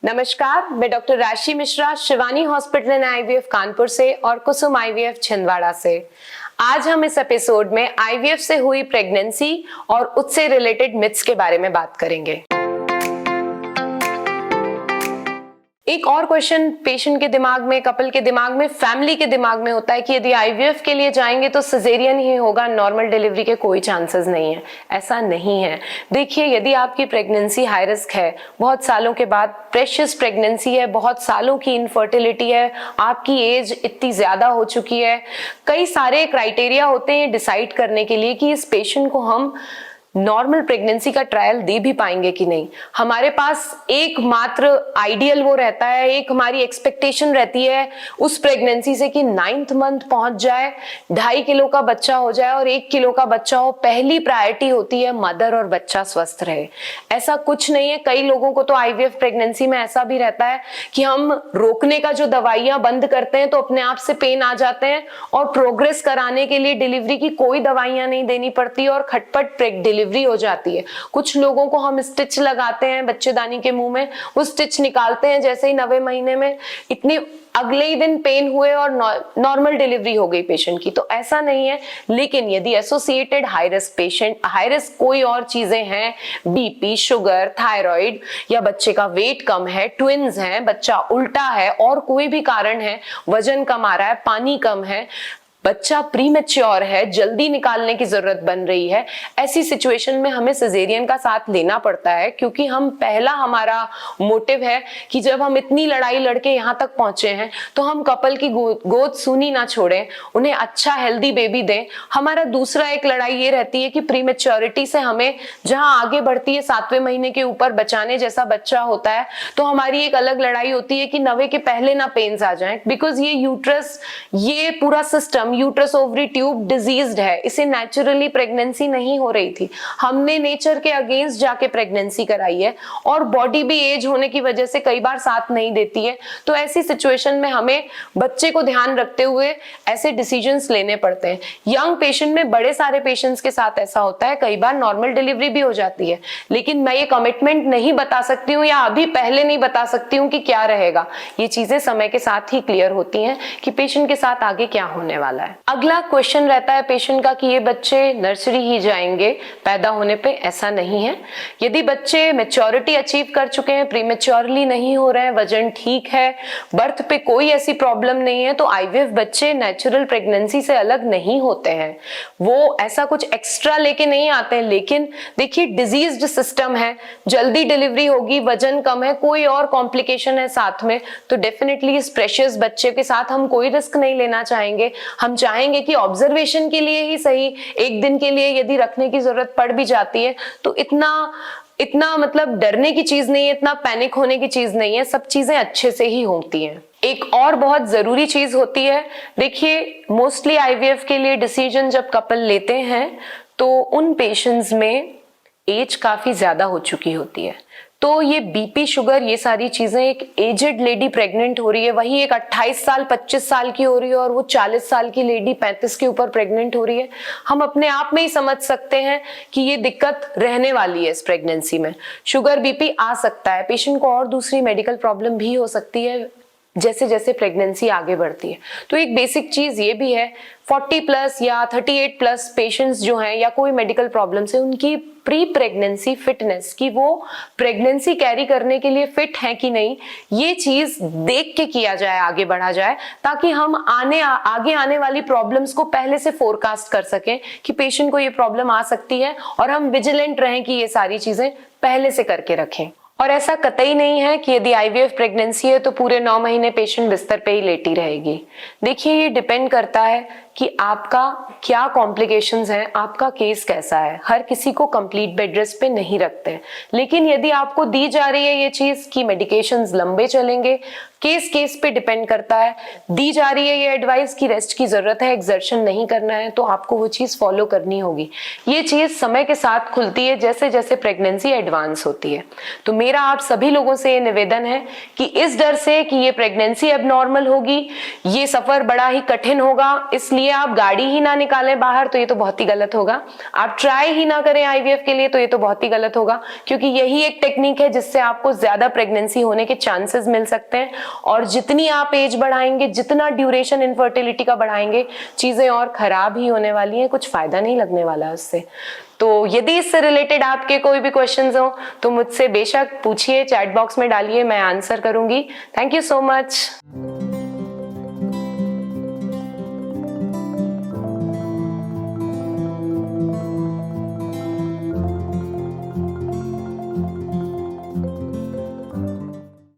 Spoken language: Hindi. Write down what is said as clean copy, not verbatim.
नमस्कार, मैं डॉक्टर राशि Mishra Shivani hospital and IVF Kanpur से और कुसुम आईवीएफ छिंदवाड़ा से। आज हम इस एपिसोड में आईवीएफ से हुई प्रेगनेंसी और उससे रिलेटेड मिथ्स के बारे में बात करेंगे। एक और क्वेश्चन पेशेंट के दिमाग में, कपल के दिमाग में, फैमिली के दिमाग में होता है कि यदि आईवीएफ के लिए जाएंगे तो सिजेरियन ही होगा, नॉर्मल डिलीवरी के कोई चांसेस नहीं है। ऐसा नहीं है। देखिए, यदि आपकी प्रेगनेंसी हाई रिस्क है, बहुत सालों के बाद प्रेशियस प्रेगनेंसी है, बहुत सालों की इनफर्टिलिटी है, आपकी एज इतनी ज्यादा हो चुकी है, कई सारे क्राइटेरिया होते हैं डिसाइड करने के लिए कि इस पेशेंट को हम नॉर्मल प्रेगनेंसी का ट्रायल दे भी पाएंगे कि नहीं। हमारे पास एकमात्र आइडियल वो रहता है, एक हमारी एक्सपेक्टेशन रहती है उस प्रेगनेंसी से कि 9th मंथ पहुंच जाए, 2.5 किलो का बच्चा हो जाए और 1 किलो का बच्चा हो। पहली प्रायोरिटी होती है मदर और बच्चा स्वस्थ रहे। ऐसा कुछ नहीं है। कई लोगों को तो आईवीएफ प्रेगनेंसी में ऐसा भी रहता है कि हम रोकने का जो दवाइयां बंद करते हैं तो अपने आप से पेन आ जाते हैं और प्रोग्रेस कराने के लिए डिलीवरी की कोई दवाइयां नहीं देनी पड़ती और खटपट डिलीवरी हो जाती है। कुछ लोगों को हम स्टिच लगाते हैं बच्चेदानी के मुंह में, वो स्टिच निकालते हैं जैसे ही 9वें महीने में, इतनी अगले ही दिन पेन हुए और नॉर्मल डिलीवरी हो गई पेशेंट की। तो ऐसा नहीं है। लेकिन यदि associated high risk patient, high risk कोई और चीजें हैं, बीपी, शुगर, थायराइड, या बच्चे का वेट कम है, ट्विन्स हैं, बच्चा उल्टा है और कोई भी कारण है, वजन कम आ रहा है, पानी कम है, बच्चा प्रीमेच्योर है, जल्दी निकालने की जरूरत बन रही है, ऐसी सिचुएशन में हमें सिजेरियन का साथ लेना पड़ता है। क्योंकि हमारा मोटिव है कि जब हम इतनी लड़ाई लड़के यहाँ तक पहुंचे हैं तो हम कपल की गोद सूनी ना छोड़ें, उन्हें अच्छा हेल्दी बेबी दें। हमारा दूसरा एक लड़ाई ये रहती है कि प्रीमेच्योरिटी से हमें जहां आगे बढ़ती है 7वें महीने के ऊपर बचाने जैसा बच्चा होता है, तो हमारी एक अलग लड़ाई होती है कि 9वें के पहले ना पेन्स आ जाएं। बिकॉज ये यूट्रस, ये पूरा system uterus ovary tube diseased है, इसे नेचुरली प्रेगनेंसी नहीं हो रही थी, हमने नेचर के अगेंस्ट जाके प्रेगनेंसी कराई है और बॉडी भी एज होने की वजह से कई बार साथ नहीं देती है। तो ऐसी सिचुएशन में हमें बच्चे को ध्यान रखते हुए ऐसे डिसीजंस लेने पड़ते हैं। यंग पेशेंट में, बड़े सारे पेशेंट्स के साथ ऐसा होता है, कई बार नॉर्मल डिलीवरी भी हो जाती है, लेकिन मैं ये कमिटमेंट नहीं बता सकती हूँ या अभी पहले नहीं बता सकती हूँ कि क्या रहेगा। ये चीजें समय के साथ ही क्लियर होती हैं कि पेशेंट के साथ आगे क्या होने वाला है। अगला क्वेश्चन रहता है पेशेंट का कि ये बच्चे नर्सरी ही जाएंगे पैदा होने पे। ऐसा नहीं है। यदि बच्चे मैच्योरिटी अचीव कर चुके हैं, प्रीमेच्योरली नहीं हो रहे हैं, वजन ठीक है, बर्थ पे कोई ऐसी प्रॉब्लम नहीं है, तो आईवीएफ बच्चे नेचुरल प्रेगनेंसी से अलग नहीं होते हैं। वो ऐसा कुछ एक्स्ट्रा लेके नहीं आते हैं। लेकिन देखिए, डिजीज्ड सिस्टम है, जल्दी डिलीवरी होगी, वजन कम है, कोई और कॉम्प्लिकेशन है साथ में, तो डेफिनेटली इस प्रेशियस बच्चे के साथ हम कोई रिस्क नहीं लेना चाहेंगे। हम चाहेंगे कि ऑब्जर्वेशन के लिए ही सही, एक दिन के लिए यदि रखने की जरूरत पड़ भी जाती है तो इतना मतलब डरने की चीज नहीं है, इतना पैनिक होने की चीज नहीं है, सब चीजें अच्छे से ही होती हैं। एक और बहुत जरूरी चीज होती है, देखिए, मोस्टली आईवीएफ के लिए डिसीजन जब कपल लेते हैं तो उन पेशेंट्स में एज काफी ज्यादा हो चुकी होती है। तो ये बीपी, शुगर, ये सारी चीजें, एक एजेड लेडी प्रेग्नेंट हो रही है, वही एक 28 साल 25 साल की हो रही है और वो 40 साल की लेडी 35 के ऊपर प्रेग्नेंट हो रही है, हम अपने आप में ही समझ सकते हैं कि ये दिक्कत रहने वाली है इस प्रेगनेंसी में। शुगर, बीपी आ सकता है, पेशेंट को और दूसरी मेडिकल प्रॉब्लम भी हो सकती है जैसे जैसे प्रेगनेंसी आगे बढ़ती है। तो एक बेसिक चीज ये भी है, 40+ या 38+ पेशेंट्स जो हैं या कोई मेडिकल प्रॉब्लम से, उनकी प्री प्रेगनेंसी फिटनेस, की वो प्रेगनेंसी कैरी करने के लिए फिट है कि नहीं, ये चीज देख के किया जाए, आगे बढ़ा जाए, ताकि हम आगे आने वाली प्रॉब्लम्स को पहले से फोरकास्ट कर सकें कि पेशेंट को ये प्रॉब्लम आ सकती है और हम विजिलेंट रहें कि ये सारी चीजें पहले से करके रखें। और ऐसा कतई नहीं है कि यदि आईवीएफ प्रेगनेंसी है तो पूरे 9 महीने पेशेंट बिस्तर पे ही लेटी रहेगी। देखिए, ये डिपेंड करता है कि आपका क्या कॉम्प्लिकेशंस हैं, आपका केस कैसा है। हर किसी को कंप्लीट बेड रेस्ट पे नहीं रखते, लेकिन यदि आपको दी जा रही है ये चीज कि मेडिकेशंस लंबे चलेंगे, केस केस पे डिपेंड करता है, दी जा रही है ये एडवाइस की रेस्ट की जरूरत है, एक्सर्शन नहीं करना है, तो आपको वो चीज फॉलो करनी होगी। ये चीज समय के साथ खुलती है जैसे जैसे प्रेगनेंसी एडवांस होती है। तो मेरा आप सभी लोगों से ये निवेदन है कि इस डर से कि ये प्रेगनेंसी अब नॉर्मल होगी, ये सफर बड़ा ही कठिन होगा, इसलिए ये आप गाड़ी ही ना निकालें बाहर तो ये तो बहुत ही गलत होगा। आप ट्राई ही ना करें आईवीएफ के लिए तो ये तो बहुत ही गलत होगा, क्योंकि यही एक टेक्निक है जिससे आपको ज्यादा प्रेगनेंसी होने के चांसेस मिल सकते हैं। और जितनी आप एज बढ़ाएंगे, जितना ड्यूरेशन इनफर्टिलिटी का बढ़ाएंगे, चीजें और खराब ही होने वाली हैं, कुछ फायदा नहीं लगने वाला है उससे। तो यदि इससे रिलेटेड आपके कोई भी क्वेश्चंस हो तो मुझसे बेशक पूछिए, चैट बॉक्स में डालिए, मैं आंसर करूंगी। Thank you so much.